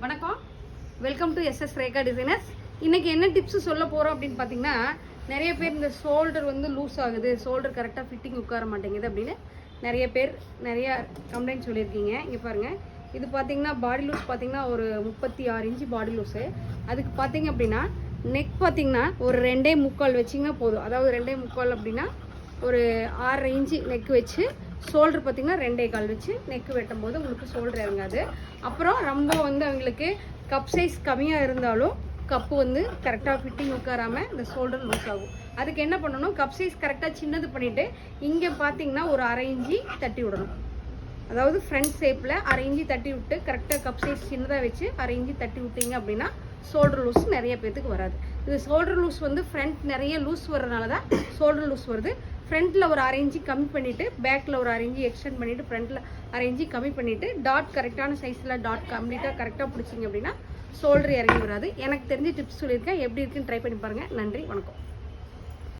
வணக்கம், welcome to SS Rekha designers. இன்னைக்கு என்ன டிப்ஸ் சொல்ல போகிறோம் அப்படின்னு பார்த்தீங்கன்னா, நிறைய பேர் இந்த ஷோல்டர் வந்து லூஸ் ஆகுது, ஷோல்டர் கரெக்டாக ஃபிட்டிங் உட்கார மாட்டேங்குது அப்படின்னு நிறைய பேர் நிறைய கம்ப்ளைண்ட் சொல்லியிருக்கீங்க. இங்கே பாருங்கள், இது பார்த்தீங்கன்னா பாடி லூஸ் பார்த்தீங்கன்னா ஒரு 36 இன்ச்சு பாடி லூஸு. அதுக்கு பார்த்தீங்க அப்படின்னா நெக் பார்த்தீங்கன்னா ஒரு 2.25 வச்சிங்கன்னா போதும். அதாவது 2.25 அப்படின்னா ஒரு 6.5 இன்ச்சு நெக் வச்சு, ஷோல்டர் பார்த்திங்கன்னா 2.25 வச்சு நெக்கு வெட்டும் போது உங்களுக்கு ஷோல்டர் இறங்காது. அப்புறம் ரொம்ப வந்து அவங்களுக்கு கப் சைஸ் கம்மியாக இருந்தாலும் கப்பு வந்து கரெக்டாக ஃபிட்டிங் உட்காராமல் இந்த ஷோல்டர் லூஸ் ஆகும். அதுக்கு என்ன பண்ணணும், கப் சைஸ் கரெக்டாக சின்னது பண்ணிவிட்டு இங்கே பார்த்தீங்கன்னா ஒரு 1/2 இன்ச்சு தட்டி விடணும். அதாவது ஃப்ரண்ட் ஷேப்பில் 1/2 இன்ச்சு தட்டி விட்டு கரெக்டாக கப் சைஸ் சின்னதாக வச்சு 1/2 இன்ச்சு தட்டி விட்டீங்க அப்படின்னா ஷோல்டர் லூஸ் நிறைய பேத்துக்கு வராது. இது ஷோல்டர் லூஸ் வந்து ஃப்ரண்ட் நிறைய லூஸ் வர்றதுனால தான் ஷோல்டர் லூஸ் வருது. ஃப்ரண்ட்டில் ஒரு 1/2 இன்ச்சு கம்மி பண்ணிவிட்டு, பேக்கில் ஒரு 1/2 இன்ச்சு எக்ஸ்டெண்ட் பண்ணிவிட்டு, ஃப்ரண்ட்டில் 1/2 இன்ச்சு கம்மி பண்ணிவிட்டு, டாட் கரெக்டான சைஸில் டாட் கம்ப்ளீட்டாக கரெக்டாக பிடிச்சிங்க அப்படின்னா ஷோல்டர் இறங்கி வராது. எனக்கு தெரிஞ்ச டிப்ஸ் சொல்லியிருக்கேன், எப்படி இருக்குன்னு ட்ரை பண்ணி பாருங்கள். நன்றி, வணக்கம்.